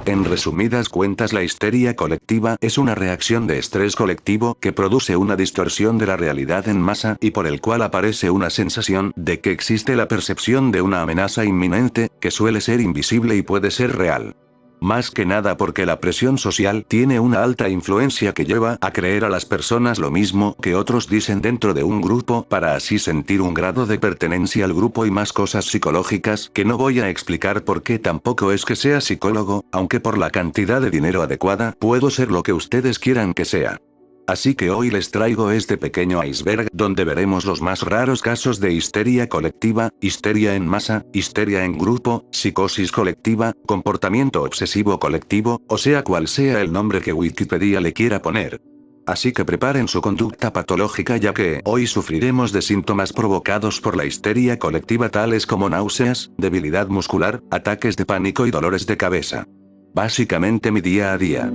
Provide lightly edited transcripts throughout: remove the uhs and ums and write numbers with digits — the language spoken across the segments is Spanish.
En resumidas cuentas, la histeria colectiva es una reacción de estrés colectivo que produce una distorsión de la realidad en masa y por el cual aparece una sensación de que existe la percepción de una amenaza inminente, que suele ser invisible y puede ser real. Más que nada porque la presión social tiene una alta influencia que lleva a creer a las personas lo mismo que otros dicen dentro de un grupo para así sentir un grado de pertenencia al grupo y más cosas psicológicas que no voy a explicar porque tampoco es que sea psicólogo, aunque por la cantidad de dinero adecuada puedo ser lo que ustedes quieran que sea. Así que hoy les traigo este pequeño iceberg donde veremos los más raros casos de histeria colectiva, histeria en masa, histeria en grupo, psicosis colectiva, comportamiento obsesivo colectivo, o sea cual sea el nombre que Wikipedia le quiera poner. Así que preparen su conducta patológica ya que hoy sufriremos de síntomas provocados por la histeria colectiva tales como náuseas, debilidad muscular, ataques de pánico y dolores de cabeza. Básicamente mi día a día.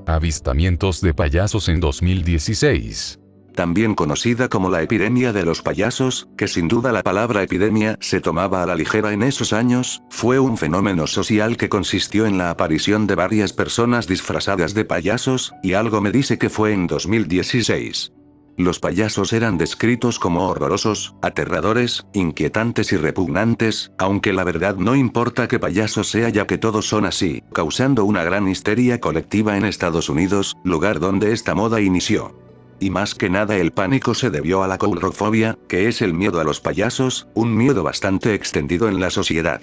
Avistamientos de payasos en 2016. También conocida como la epidemia de los payasos, que sin duda la palabra epidemia se tomaba a la ligera en esos años, fue un fenómeno social que consistió en la aparición de varias personas disfrazadas de payasos, y algo me dice que fue en 2016. Los payasos eran descritos como horrorosos, aterradores, inquietantes y repugnantes, aunque la verdad no importa qué payaso sea ya que todos son así, causando una gran histeria colectiva en Estados Unidos, lugar donde esta moda inició. Y más que nada el pánico se debió a la coulrofobia, que es el miedo a los payasos, un miedo bastante extendido en la sociedad.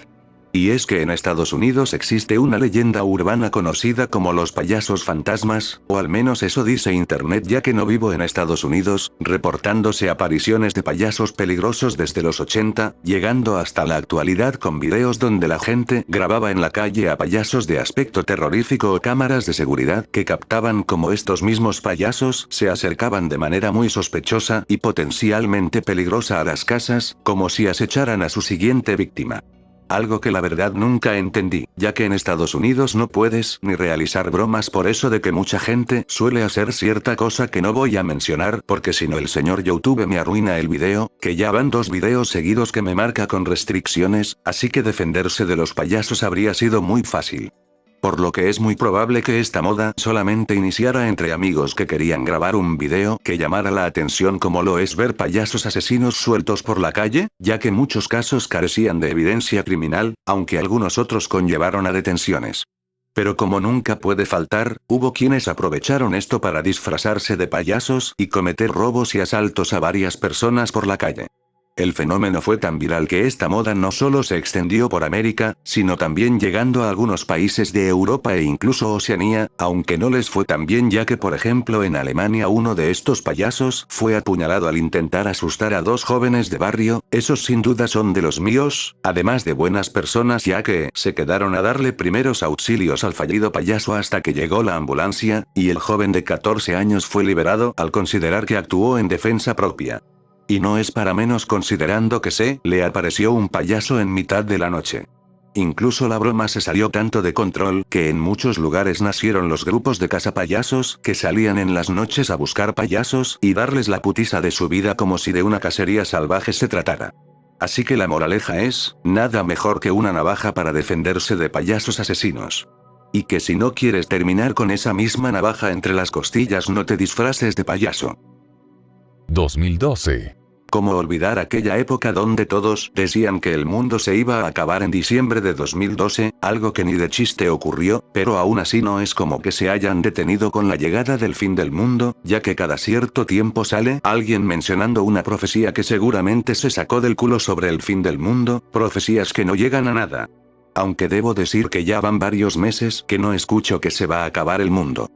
Y es que en Estados Unidos existe una leyenda urbana conocida como los payasos fantasmas, o al menos eso dice internet ya que no vivo en Estados Unidos, reportándose apariciones de payasos peligrosos desde los 80, llegando hasta la actualidad con videos donde la gente grababa en la calle a payasos de aspecto terrorífico o cámaras de seguridad que captaban como estos mismos payasos se acercaban de manera muy sospechosa y potencialmente peligrosa a las casas, como si acecharan a su siguiente víctima. Algo que la verdad nunca entendí, ya que en Estados Unidos no puedes ni realizar bromas por eso de que mucha gente suele hacer cierta cosa que no voy a mencionar porque si no el señor YouTube me arruina el video, que ya van 2 videos seguidos que me marca con restricciones, así que defenderse de los payasos habría sido muy fácil. Por lo que es muy probable que esta moda solamente iniciara entre amigos que querían grabar un video que llamara la atención como lo es ver payasos asesinos sueltos por la calle, ya que muchos casos carecían de evidencia criminal, aunque algunos otros conllevaron a detenciones. Pero como nunca puede faltar, hubo quienes aprovecharon esto para disfrazarse de payasos y cometer robos y asaltos a varias personas por la calle. El fenómeno fue tan viral que esta moda no solo se extendió por América, sino también llegando a algunos países de Europa e incluso Oceanía, aunque no les fue tan bien ya que por ejemplo en Alemania uno de estos payasos fue apuñalado al intentar asustar a 2 jóvenes de barrio, esos sin duda son de los míos, además de buenas personas ya que se quedaron a darle primeros auxilios al fallido payaso hasta que llegó la ambulancia, y el joven de 14 años fue liberado al considerar que actuó en defensa propia. Y no es para menos considerando que se le apareció un payaso en mitad de la noche. Incluso la broma se salió tanto de control que en muchos lugares nacieron los grupos de cazapayasos que salían en las noches a buscar payasos y darles la putiza de su vida como si de una cacería salvaje se tratara. Así que la moraleja es, nada mejor que una navaja para defenderse de payasos asesinos. Y que si no quieres terminar con esa misma navaja entre las costillas no te disfraces de payaso. 2012. ¿Cómo olvidar aquella época donde todos decían que el mundo se iba a acabar en diciembre de 2012, algo que ni de chiste ocurrió, pero aún así no es como que se hayan detenido con la llegada del fin del mundo, ya que cada cierto tiempo sale alguien mencionando una profecía que seguramente se sacó del culo sobre el fin del mundo, profecías que no llegan a nada. Aunque debo decir que ya van varios meses que no escucho que se va a acabar el mundo.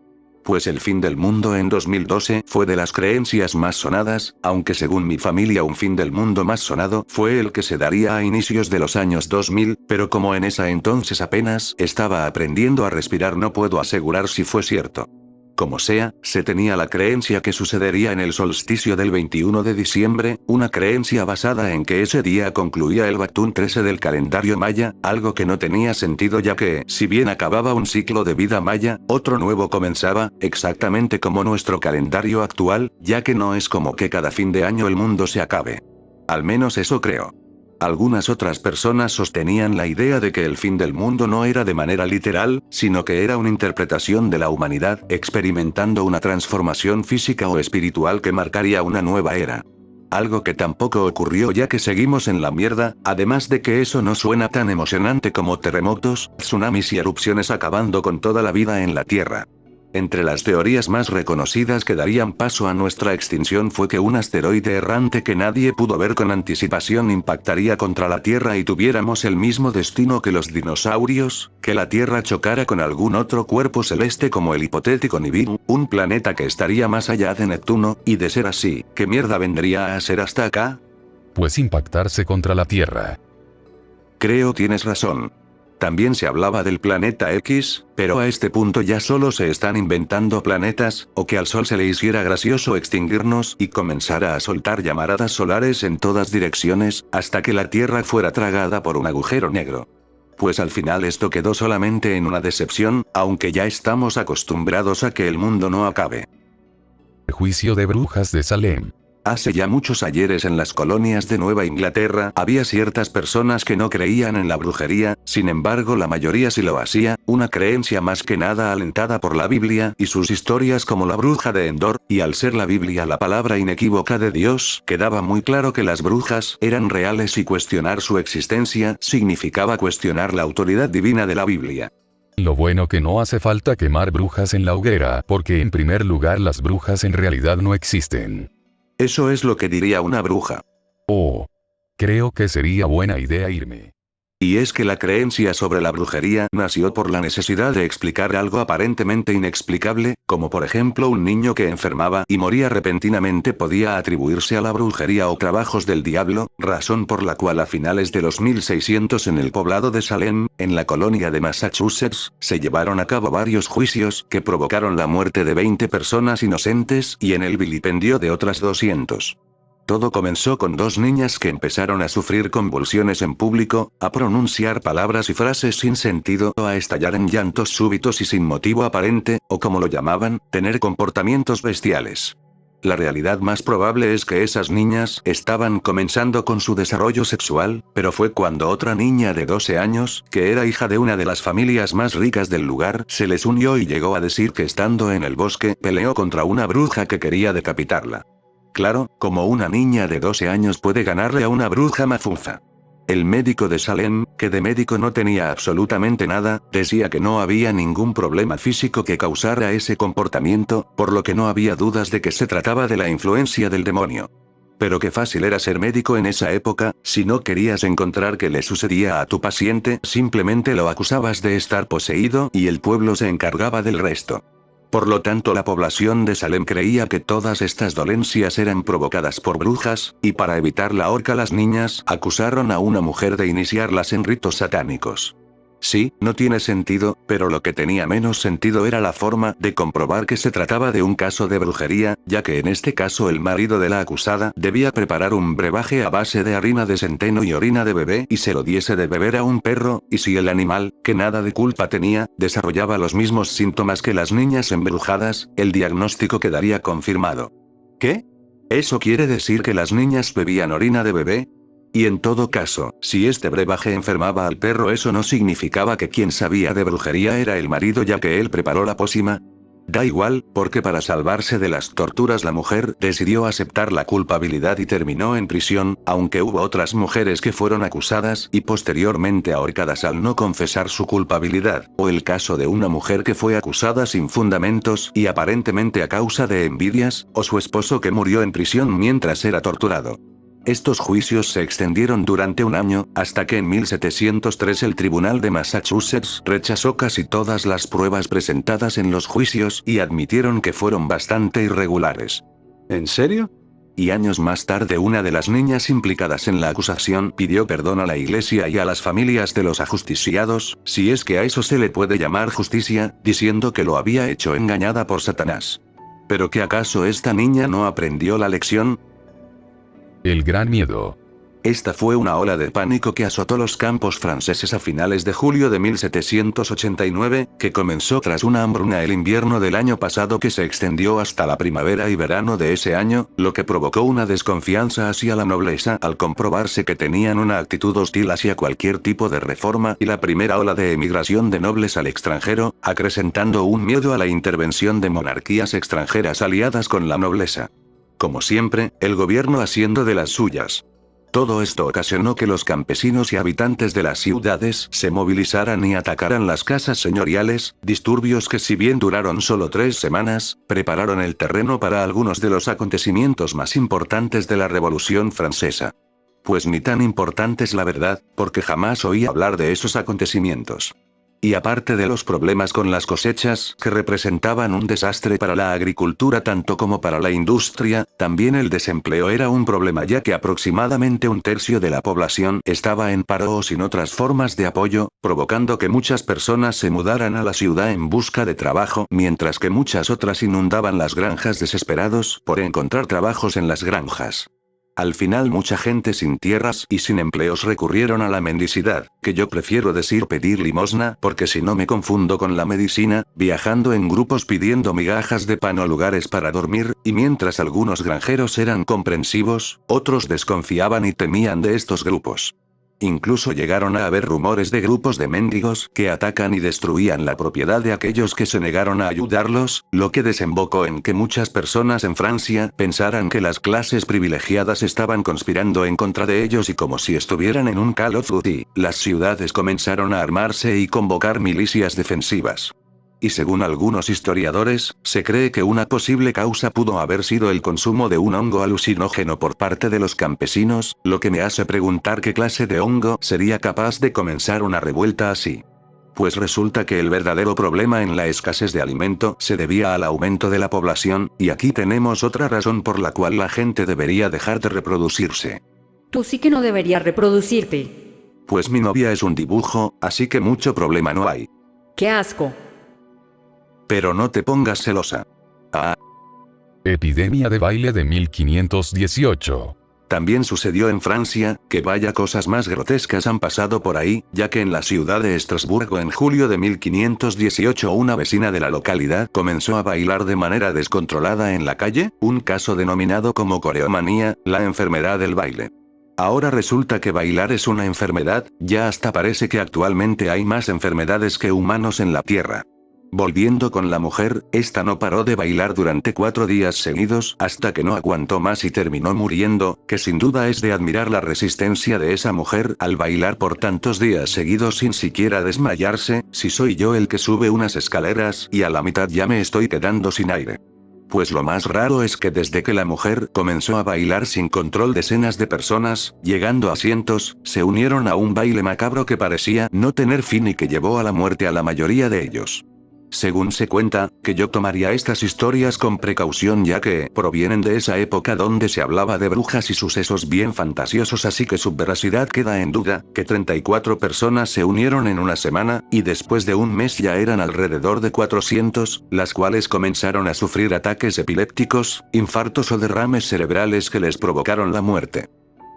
Pues el fin del mundo en 2012 fue de las creencias más sonadas, aunque según mi familia un fin del mundo más sonado fue el que se daría a inicios de los años 2000, pero como en esa entonces apenas estaba aprendiendo a respirar no puedo asegurar si fue cierto. Como sea, se tenía la creencia que sucedería en el solsticio del 21 de diciembre, una creencia basada en que ese día concluía el Batún 13 del calendario maya, algo que no tenía sentido ya que, si bien acababa un ciclo de vida maya, otro nuevo comenzaba, exactamente como nuestro calendario actual, ya que no es como que cada fin de año el mundo se acabe. Al menos eso creo. Algunas otras personas sostenían la idea de que el fin del mundo no era de manera literal, sino que era una interpretación de la humanidad experimentando una transformación física o espiritual que marcaría una nueva era. Algo que tampoco ocurrió ya que seguimos en la mierda, además de que eso no suena tan emocionante como terremotos, tsunamis y erupciones acabando con toda la vida en la Tierra. Entre las teorías más reconocidas que darían paso a nuestra extinción fue que un asteroide errante que nadie pudo ver con anticipación impactaría contra la Tierra y tuviéramos el mismo destino que los dinosaurios, que la Tierra chocara con algún otro cuerpo celeste como el hipotético Nibiru, un planeta que estaría más allá de Neptuno, y de ser así, ¿qué mierda vendría a ser hasta acá? Pues impactarse contra la Tierra. Creo tienes razón. También se hablaba del planeta X, pero a este punto ya solo se están inventando planetas, o que al Sol se le hiciera gracioso extinguirnos y comenzara a soltar llamaradas solares en todas direcciones, hasta que la Tierra fuera tragada por un agujero negro. Pues al final esto quedó solamente en una decepción, aunque ya estamos acostumbrados a que el mundo no acabe. Juicio de brujas de Salem. Hace ya muchos ayeres en las colonias de Nueva Inglaterra había ciertas personas que no creían en la brujería, sin embargo la mayoría sí lo hacía, una creencia más que nada alentada por la Biblia y sus historias como la bruja de Endor, y al ser la Biblia la palabra inequívoca de Dios, quedaba muy claro que las brujas eran reales y cuestionar su existencia significaba cuestionar la autoridad divina de la Biblia. Lo bueno que no hace falta quemar brujas en la hoguera, porque en primer lugar las brujas en realidad no existen. Eso es lo que diría una bruja. Oh. Creo que sería buena idea irme. Y es que la creencia sobre la brujería nació por la necesidad de explicar algo aparentemente inexplicable, como por ejemplo un niño que enfermaba y moría repentinamente podía atribuirse a la brujería o trabajos del diablo, razón por la cual a finales de los 1600 en el poblado de Salem, en la colonia de Massachusetts, se llevaron a cabo varios juicios que provocaron la muerte de 20 personas inocentes y en el vilipendio de otras 200. Todo comenzó con dos niñas que empezaron a sufrir convulsiones en público, a pronunciar palabras y frases sin sentido o a estallar en llantos súbitos y sin motivo aparente, o como lo llamaban, tener comportamientos bestiales. La realidad más probable es que esas niñas estaban comenzando con su desarrollo sexual, pero fue cuando otra niña de 12 años, que era hija de una de las familias más ricas del lugar, se les unió y llegó a decir que estando en el bosque, peleó contra una bruja que quería decapitarla. Claro, como una niña de 12 años puede ganarle a una bruja mafufa. El médico de Salem, que de médico no tenía absolutamente nada, decía que no había ningún problema físico que causara ese comportamiento, por lo que no había dudas de que se trataba de la influencia del demonio. Pero qué fácil era ser médico en esa época, si no querías encontrar qué le sucedía a tu paciente, simplemente lo acusabas de estar poseído y el pueblo se encargaba del resto. Por lo tanto la población de Salem creía que todas estas dolencias eran provocadas por brujas, y para evitar la horca las niñas acusaron a una mujer de iniciarlas en ritos satánicos. Sí, no tiene sentido, pero lo que tenía menos sentido era la forma de comprobar que se trataba de un caso de brujería, ya que en este caso el marido de la acusada debía preparar un brebaje a base de harina de centeno y orina de bebé y se lo diese de beber a un perro, y si el animal, que nada de culpa tenía, desarrollaba los mismos síntomas que las niñas embrujadas, el diagnóstico quedaría confirmado. ¿Qué? ¿Eso quiere decir que las niñas bebían orina de bebé? Y en todo caso, si este brebaje enfermaba al perro, eso no significaba que quien sabía de brujería era el marido ya que él preparó la pócima. Da igual, porque para salvarse de las torturas la mujer decidió aceptar la culpabilidad y terminó en prisión, aunque hubo otras mujeres que fueron acusadas y posteriormente ahorcadas al no confesar su culpabilidad, o el caso de una mujer que fue acusada sin fundamentos y aparentemente a causa de envidias, o su esposo que murió en prisión mientras era torturado. Estos juicios se extendieron durante un año, hasta que en 1703 el Tribunal de Massachusetts rechazó casi todas las pruebas presentadas en los juicios y admitieron que fueron bastante irregulares. ¿En serio? Y años más tarde una de las niñas implicadas en la acusación pidió perdón a la iglesia y a las familias de los ajusticiados, si es que a eso se le puede llamar justicia, diciendo que lo había hecho engañada por Satanás. ¿Pero que acaso esta niña no aprendió la lección? El gran miedo. Esta fue una ola de pánico que azotó los campos franceses a finales de julio de 1789, que comenzó tras una hambruna el invierno del año pasado que se extendió hasta la primavera y verano de ese año, lo que provocó una desconfianza hacia la nobleza al comprobarse que tenían una actitud hostil hacia cualquier tipo de reforma y la primera ola de emigración de nobles al extranjero, acrecentando un miedo a la intervención de monarquías extranjeras aliadas con la nobleza. Como siempre, el gobierno haciendo de las suyas. Todo esto ocasionó que los campesinos y habitantes de las ciudades se movilizaran y atacaran las casas señoriales, disturbios que si bien duraron solo 3 semanas, prepararon el terreno para algunos de los acontecimientos más importantes de la Revolución Francesa. Pues ni tan importantes la verdad, porque jamás oí hablar de esos acontecimientos. Y aparte de los problemas con las cosechas, que representaban un desastre para la agricultura tanto como para la industria, también el desempleo era un problema ya que aproximadamente 1/3 de la población estaba en paro o sin otras formas de apoyo, provocando que muchas personas se mudaran a la ciudad en busca de trabajo, mientras que muchas otras inundaban las granjas desesperados por encontrar trabajos en las granjas. Al final mucha gente sin tierras y sin empleos recurrieron a la mendicidad, que yo prefiero decir pedir limosna porque si no me confundo con la medicina, viajando en grupos pidiendo migajas de pan o lugares para dormir, y mientras algunos granjeros eran comprensivos, otros desconfiaban y temían de estos grupos. Incluso llegaron a haber rumores de grupos de mendigos que atacan y destruían la propiedad de aquellos que se negaron a ayudarlos, lo que desembocó en que muchas personas en Francia pensaran que las clases privilegiadas estaban conspirando en contra de ellos y como si estuvieran en un Call of Duty, las ciudades comenzaron a armarse y convocar milicias defensivas. Y según algunos historiadores, se cree que una posible causa pudo haber sido el consumo de un hongo alucinógeno por parte de los campesinos, lo que me hace preguntar qué clase de hongo sería capaz de comenzar una revuelta así. Pues resulta que el verdadero problema en la escasez de alimento se debía al aumento de la población, y aquí tenemos otra razón por la cual la gente debería dejar de reproducirse. Tú sí que no deberías reproducirte. Pues mi novia es un dibujo, así que mucho problema no hay. ¡Qué asco! Pero no te pongas celosa. Epidemia de baile de 1518. También sucedió en Francia, que vaya cosas más grotescas han pasado por ahí, ya que en la ciudad de Estrasburgo en julio de 1518 una vecina de la localidad comenzó a bailar de manera descontrolada en la calle, un caso denominado como coreomanía, la enfermedad del baile. Ahora resulta que bailar es una enfermedad, ya hasta parece que actualmente hay más enfermedades que humanos en la Tierra. Volviendo con la mujer, esta no paró de bailar durante 4 días seguidos hasta que no aguantó más y terminó muriendo, que sin duda es de admirar la resistencia de esa mujer al bailar por tantos días seguidos sin siquiera desmayarse, si soy yo el que sube unas escaleras y a la mitad ya me estoy quedando sin aire. Pues lo más raro es que desde que la mujer comenzó a bailar sin control decenas de personas, llegando a cientos, se unieron a un baile macabro que parecía no tener fin y que llevó a la muerte a la mayoría de ellos. Según se cuenta, que yo tomaría estas historias con precaución ya que provienen de esa época donde se hablaba de brujas y sucesos bien fantasiosos, así que su veracidad queda en duda, que 34 personas se unieron en una semana, y después de un mes ya eran alrededor de 400, las cuales comenzaron a sufrir ataques epilépticos, infartos o derrames cerebrales que les provocaron la muerte.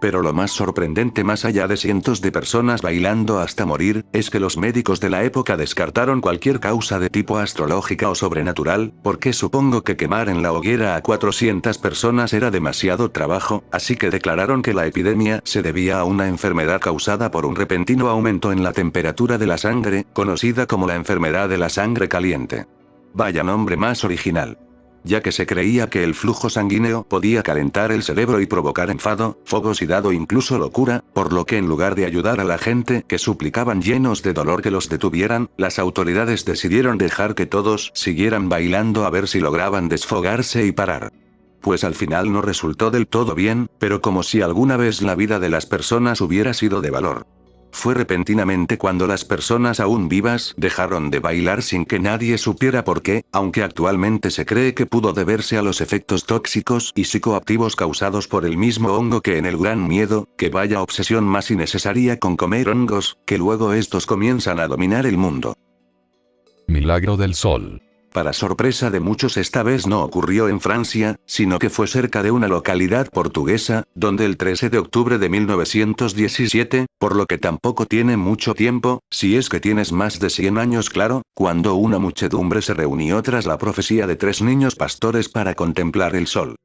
Pero lo más sorprendente, más allá de cientos de personas bailando hasta morir, es que los médicos de la época descartaron cualquier causa de tipo astrológica o sobrenatural, porque supongo que quemar en la hoguera a 400 personas era demasiado trabajo, así que declararon que la epidemia se debía a una enfermedad causada por un repentino aumento en la temperatura de la sangre, conocida como la enfermedad de la sangre caliente. Vaya nombre más original. Ya que se creía que el flujo sanguíneo podía calentar el cerebro y provocar enfado, fogosidad o incluso locura, por lo que en lugar de ayudar a la gente que suplicaban llenos de dolor que los detuvieran, las autoridades decidieron dejar que todos siguieran bailando a ver si lograban desfogarse y parar. Pues al final no resultó del todo bien, pero como si alguna vez la vida de las personas hubiera sido de valor. Fue repentinamente cuando las personas aún vivas dejaron de bailar sin que nadie supiera por qué, aunque actualmente se cree que pudo deberse a los efectos tóxicos y psicoactivos causados por el mismo hongo que en el Gran Miedo, que vaya obsesión más innecesaria con comer hongos, que luego estos comienzan a dominar el mundo. Milagro del Sol. Para sorpresa de muchos esta vez no ocurrió en Francia, sino que fue cerca de una localidad portuguesa, donde el 13 de octubre de 1917, por lo que tampoco tiene mucho tiempo, si es que tienes más de 100 años claro, cuando una muchedumbre se reunió tras la profecía de 3 niños pastores para contemplar el sol.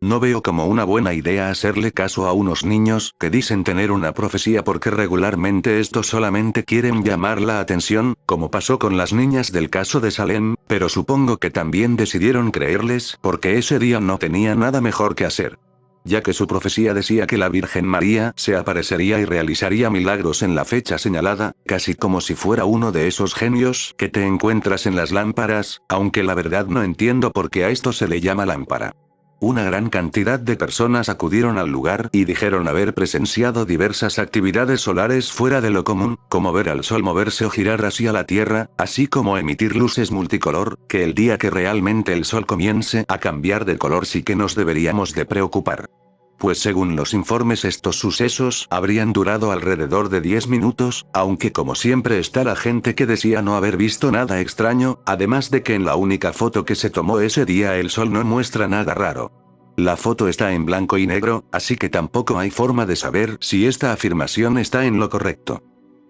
No veo como una buena idea hacerle caso a unos niños que dicen tener una profecía porque regularmente estos solamente quieren llamar la atención, como pasó con las niñas del caso de Salem, pero supongo que también decidieron creerles porque ese día no tenía nada mejor que hacer. Ya que su profecía decía que la Virgen María se aparecería y realizaría milagros en la fecha señalada, casi como si fuera uno de esos genios que te encuentras en las lámparas, aunque la verdad no entiendo por qué a esto se le llama lámpara. Una gran cantidad de personas acudieron al lugar y dijeron haber presenciado diversas actividades solares fuera de lo común, como ver al sol moverse o girar hacia la Tierra, así como emitir luces multicolor, que el día que realmente el sol comience a cambiar de color sí que nos deberíamos de preocupar. Pues según los informes estos sucesos habrían durado alrededor de 10 minutos, aunque como siempre está la gente que decía no haber visto nada extraño, además de que en la única foto que se tomó ese día el sol no muestra nada raro. La foto está en blanco y negro, así que tampoco hay forma de saber si esta afirmación está en lo correcto.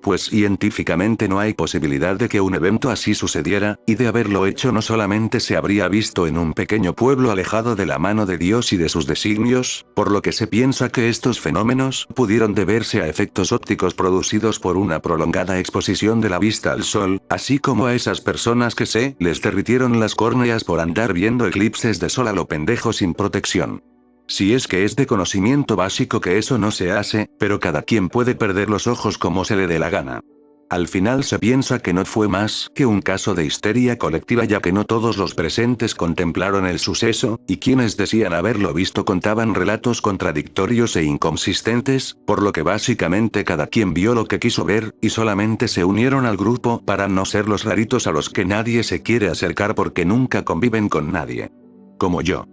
Pues científicamente no hay posibilidad de que un evento así sucediera, y de haberlo hecho no solamente se habría visto en un pequeño pueblo alejado de la mano de Dios y de sus designios, por lo que se piensa que estos fenómenos pudieron deberse a efectos ópticos producidos por una prolongada exposición de la vista al sol, así como a esas personas que se les derritieron las córneas por andar viendo eclipses de sol a lo pendejo sin protección. Si es que es de conocimiento básico que eso no se hace, pero cada quien puede perder los ojos como se le dé la gana. Al final se piensa que no fue más que un caso de histeria colectiva ya que no todos los presentes contemplaron el suceso, y quienes decían haberlo visto contaban relatos contradictorios e inconsistentes, por lo que básicamente cada quien vio lo que quiso ver, y solamente se unieron al grupo para no ser los raritos a los que nadie se quiere acercar porque nunca conviven con nadie. Como yo.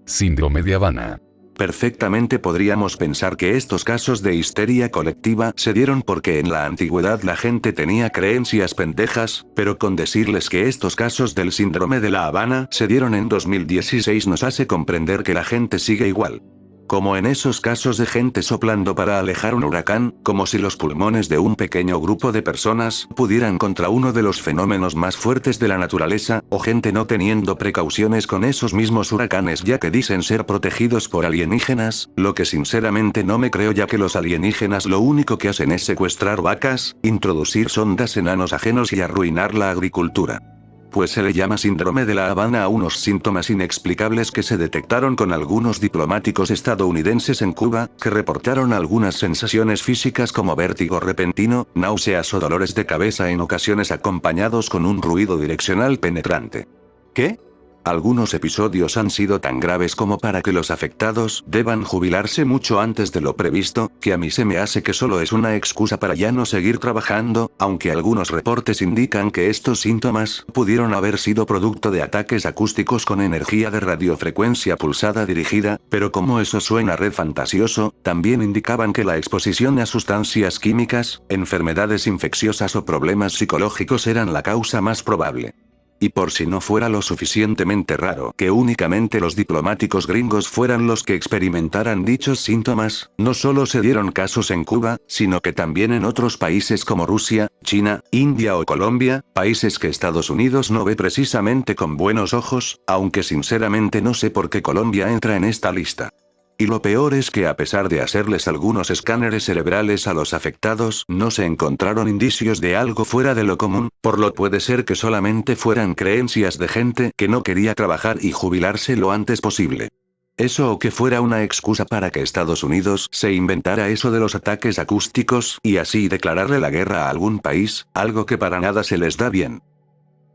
Síndrome de Habana. Perfectamente podríamos pensar que estos casos de histeria colectiva se dieron porque en la antigüedad la gente tenía creencias pendejas, pero con decirles que estos casos del síndrome de La Habana se dieron en 2016 nos hace comprender que la gente sigue igual. Como en esos casos de gente soplando para alejar un huracán, como si los pulmones de un pequeño grupo de personas pudieran contra uno de los fenómenos más fuertes de la naturaleza, o gente no teniendo precauciones con esos mismos huracanes ya que dicen ser protegidos por alienígenas, lo que sinceramente no me creo ya que los alienígenas lo único que hacen es secuestrar vacas, introducir sondas en anos ajenos y arruinar la agricultura. Pues se le llama síndrome de La Habana a unos síntomas inexplicables que se detectaron con algunos diplomáticos estadounidenses en Cuba, que reportaron algunas sensaciones físicas como vértigo repentino, náuseas o dolores de cabeza en ocasiones acompañados con un ruido direccional penetrante. ¿Qué? Algunos episodios han sido tan graves como para que los afectados deban jubilarse mucho antes de lo previsto, que a mí se me hace que solo es una excusa para ya no seguir trabajando, aunque algunos reportes indican que estos síntomas pudieron haber sido producto de ataques acústicos con energía de radiofrecuencia pulsada dirigida, pero como eso suena re fantasioso, también indicaban que la exposición a sustancias químicas, enfermedades infecciosas o problemas psicológicos eran la causa más probable. Y por si no fuera lo suficientemente raro que únicamente los diplomáticos gringos fueran los que experimentaran dichos síntomas, no solo se dieron casos en Cuba, sino que también en otros países como Rusia, China, India o Colombia, países que Estados Unidos no ve precisamente con buenos ojos, aunque sinceramente no sé por qué Colombia entra en esta lista. Y lo peor es que a pesar de hacerles algunos escáneres cerebrales a los afectados, no se encontraron indicios de algo fuera de lo común, por lo puede ser que solamente fueran creencias de gente que no quería trabajar y jubilarse lo antes posible. Eso o que fuera una excusa para que Estados Unidos se inventara eso de los ataques acústicos y así declararle la guerra a algún país, algo que para nada se les da bien.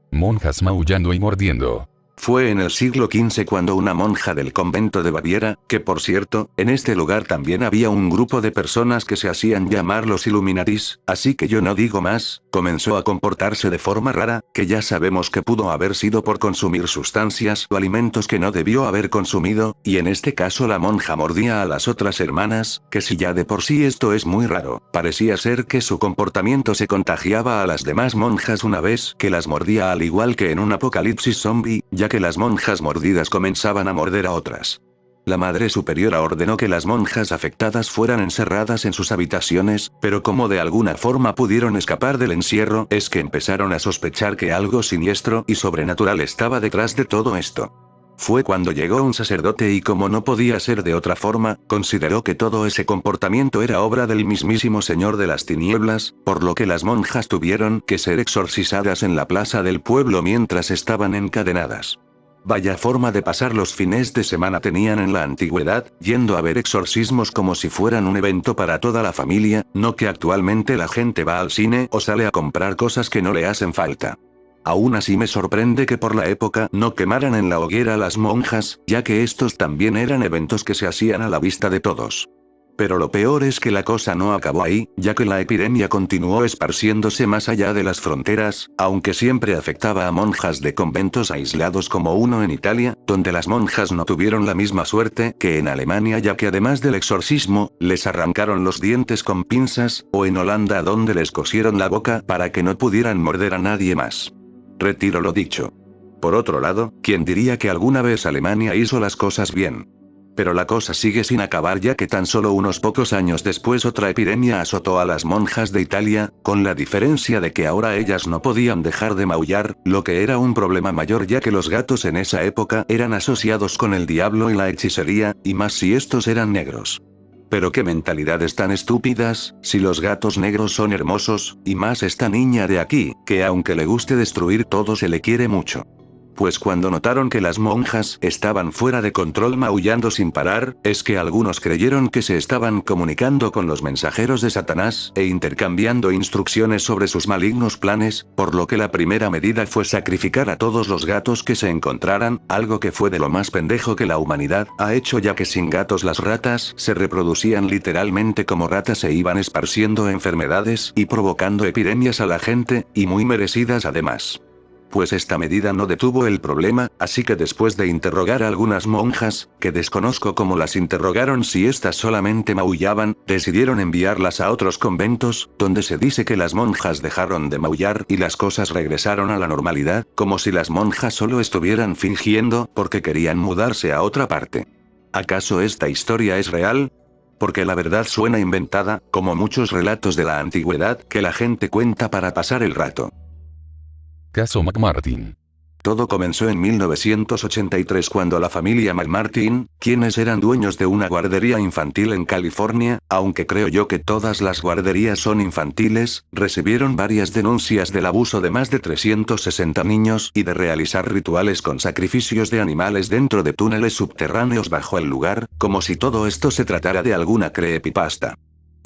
Monjas maullando y mordiendo. Fue en el siglo XV cuando una monja del convento de Baviera, que por cierto, en este lugar también había un grupo de personas que se hacían llamar los Illuminatis, así que yo no digo más, comenzó a comportarse de forma rara, que ya sabemos que pudo haber sido por consumir sustancias o alimentos que no debió haber consumido, y en este caso la monja mordía a las otras hermanas, que si ya de por sí esto es muy raro, parecía ser que su comportamiento se contagiaba a las demás monjas una vez que las mordía, al igual que en un apocalipsis zombie, ya que las monjas mordidas comenzaban a morder a otras. La Madre Superiora ordenó que las monjas afectadas fueran encerradas en sus habitaciones, pero como de alguna forma pudieron escapar del encierro, es que empezaron a sospechar que algo siniestro y sobrenatural estaba detrás de todo esto. Fue cuando llegó un sacerdote y, como no podía ser de otra forma, consideró que todo ese comportamiento era obra del mismísimo Señor de las Tinieblas, por lo que las monjas tuvieron que ser exorcizadas en la plaza del pueblo mientras estaban encadenadas. Vaya forma de pasar los fines de semana tenían en la antigüedad, yendo a ver exorcismos como si fueran un evento para toda la familia, no que actualmente la gente va al cine o sale a comprar cosas que no le hacen falta. Aún así me sorprende que por la época no quemaran en la hoguera a las monjas, ya que estos también eran eventos que se hacían a la vista de todos. Pero lo peor es que la cosa no acabó ahí, ya que la epidemia continuó esparciéndose más allá de las fronteras, aunque siempre afectaba a monjas de conventos aislados como uno en Italia, donde las monjas no tuvieron la misma suerte que en Alemania, ya que además del exorcismo, les arrancaron los dientes con pinzas, o en Holanda donde les cosieron la boca para que no pudieran morder a nadie más. Retiro lo dicho. Por otro lado, ¿quién diría que alguna vez Alemania hizo las cosas bien? Pero la cosa sigue sin acabar, ya que tan solo unos pocos años después otra epidemia azotó a las monjas de Italia, con la diferencia de que ahora ellas no podían dejar de maullar, lo que era un problema mayor ya que los gatos en esa época eran asociados con el diablo y la hechicería, y más si estos eran negros. Pero qué mentalidades tan estúpidas, si los gatos negros son hermosos, y más esta niña de aquí, que aunque le guste destruir todo se le quiere mucho. Pues cuando notaron que las monjas estaban fuera de control maullando sin parar, es que algunos creyeron que se estaban comunicando con los mensajeros de Satanás e intercambiando instrucciones sobre sus malignos planes, por lo que la primera medida fue sacrificar a todos los gatos que se encontraran, algo que fue de lo más pendejo que la humanidad ha hecho, ya que sin gatos las ratas se reproducían literalmente como ratas e iban esparciendo enfermedades y provocando epidemias a la gente, y muy merecidas además. Pues esta medida no detuvo el problema, así que después de interrogar a algunas monjas, que desconozco cómo las interrogaron si éstas solamente maullaban, decidieron enviarlas a otros conventos, donde se dice que las monjas dejaron de maullar y las cosas regresaron a la normalidad, como si las monjas solo estuvieran fingiendo porque querían mudarse a otra parte. ¿Acaso esta historia es real? Porque la verdad suena inventada, como muchos relatos de la antigüedad que la gente cuenta para pasar el rato. Caso McMartin. Todo comenzó en 1983 cuando la familia McMartin, quienes eran dueños de una guardería infantil en California, aunque creo yo que todas las guarderías son infantiles, recibieron varias denuncias del abuso de más de 360 niños y de realizar rituales con sacrificios de animales dentro de túneles subterráneos bajo el lugar, como si todo esto se tratara de alguna creepypasta.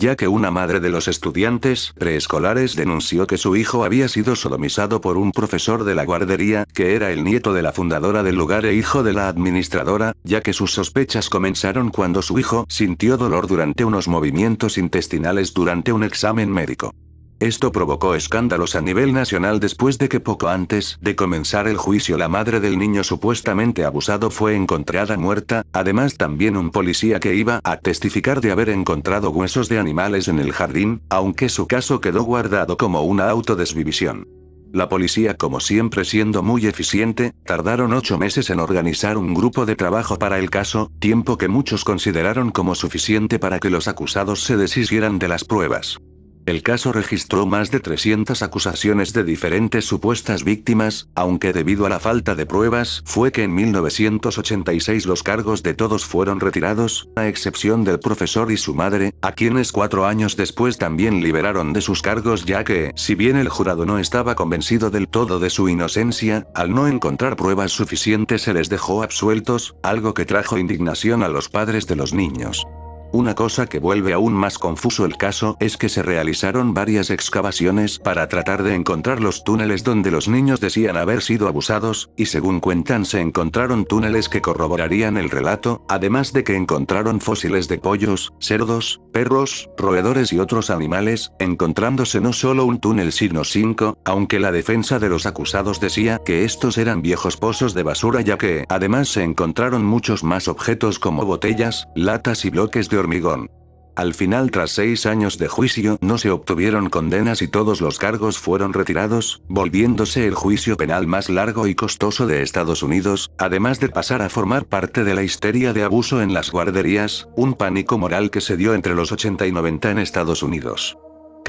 Ya que una madre de los estudiantes preescolares denunció que su hijo había sido sodomizado por un profesor de la guardería, que era el nieto de la fundadora del lugar e hijo de la administradora, ya que sus sospechas comenzaron cuando su hijo sintió dolor durante unos movimientos intestinales durante un examen médico. Esto provocó escándalos a nivel nacional después de que poco antes de comenzar el juicio la madre del niño supuestamente abusado fue encontrada muerta, además también un policía que iba a testificar de haber encontrado huesos de animales en el jardín, aunque su caso quedó guardado como una autodesvivisión. La policía, como siempre siendo muy eficiente, tardaron 8 meses en organizar un grupo de trabajo para el caso, tiempo que muchos consideraron como suficiente para que los acusados se deshicieran de las pruebas. El caso registró más de 300 acusaciones de diferentes supuestas víctimas, aunque debido a la falta de pruebas fue que en 1986 los cargos de todos fueron retirados, a excepción del profesor y su madre, a quienes 4 años después también liberaron de sus cargos, ya que, si bien el jurado no estaba convencido del todo de su inocencia, al no encontrar pruebas suficientes se les dejó absueltos, algo que trajo indignación a los padres de los niños. Una cosa que vuelve aún más confuso el caso es que se realizaron varias excavaciones para tratar de encontrar los túneles donde los niños decían haber sido abusados, y según cuentan se encontraron túneles que corroborarían el relato, además de que encontraron fósiles de pollos, cerdos, perros, roedores y otros animales, encontrándose no solo un túnel sino 5, aunque la defensa de los acusados decía que estos eran viejos pozos de basura ya que, además se encontraron muchos más objetos como botellas, latas y bloques de hormigón. Al final, tras 6 años de juicio, no se obtuvieron condenas y todos los cargos fueron retirados, volviéndose el juicio penal más largo y costoso de Estados Unidos, además de pasar a formar parte de la histeria de abuso en las guarderías, un pánico moral que se dio entre los 80 y 90 en Estados Unidos.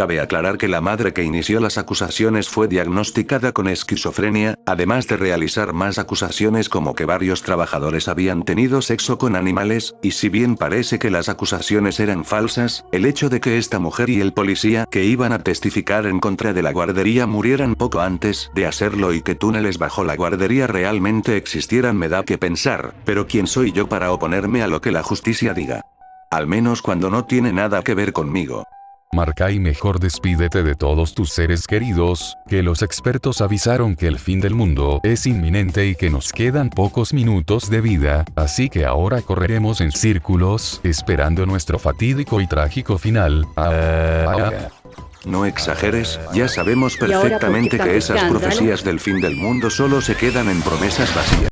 Cabe aclarar que la madre que inició las acusaciones fue diagnosticada con esquizofrenia, además de realizar más acusaciones como que varios trabajadores habían tenido sexo con animales, y si bien parece que las acusaciones eran falsas, el hecho de que esta mujer y el policía que iban a testificar en contra de la guardería murieran poco antes de hacerlo y que túneles bajo la guardería realmente existieran me da que pensar, pero ¿quién soy yo para oponerme a lo que la justicia diga? Al menos cuando no tiene nada que ver conmigo. Marca y mejor despídete de todos tus seres queridos, que los expertos avisaron que el fin del mundo es inminente y que nos quedan pocos minutos de vida, así que ahora correremos en círculos, esperando nuestro fatídico y trágico final. No exageres, ya sabemos ¿Y ahora por qué perfectamente tanto que esas escándalo? profecías del fin del mundo solo se quedan en promesas vacías.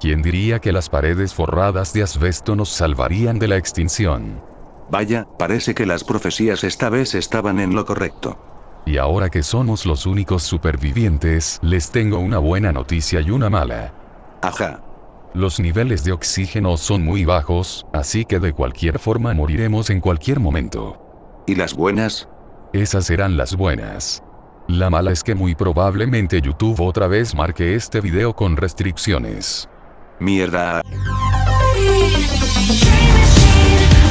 ¿Quién diría que las paredes forradas de asbesto nos salvarían de la extinción? Vaya, parece que las profecías esta vez estaban en lo correcto. Y ahora que somos los únicos supervivientes, les tengo una buena noticia y una mala. Ajá. Los niveles de oxígeno son muy bajos, así que de cualquier forma moriremos en cualquier momento. ¿Y las buenas? Esas serán las buenas. La mala es que muy probablemente YouTube otra vez marque este video con restricciones. Mierda. Dream machine.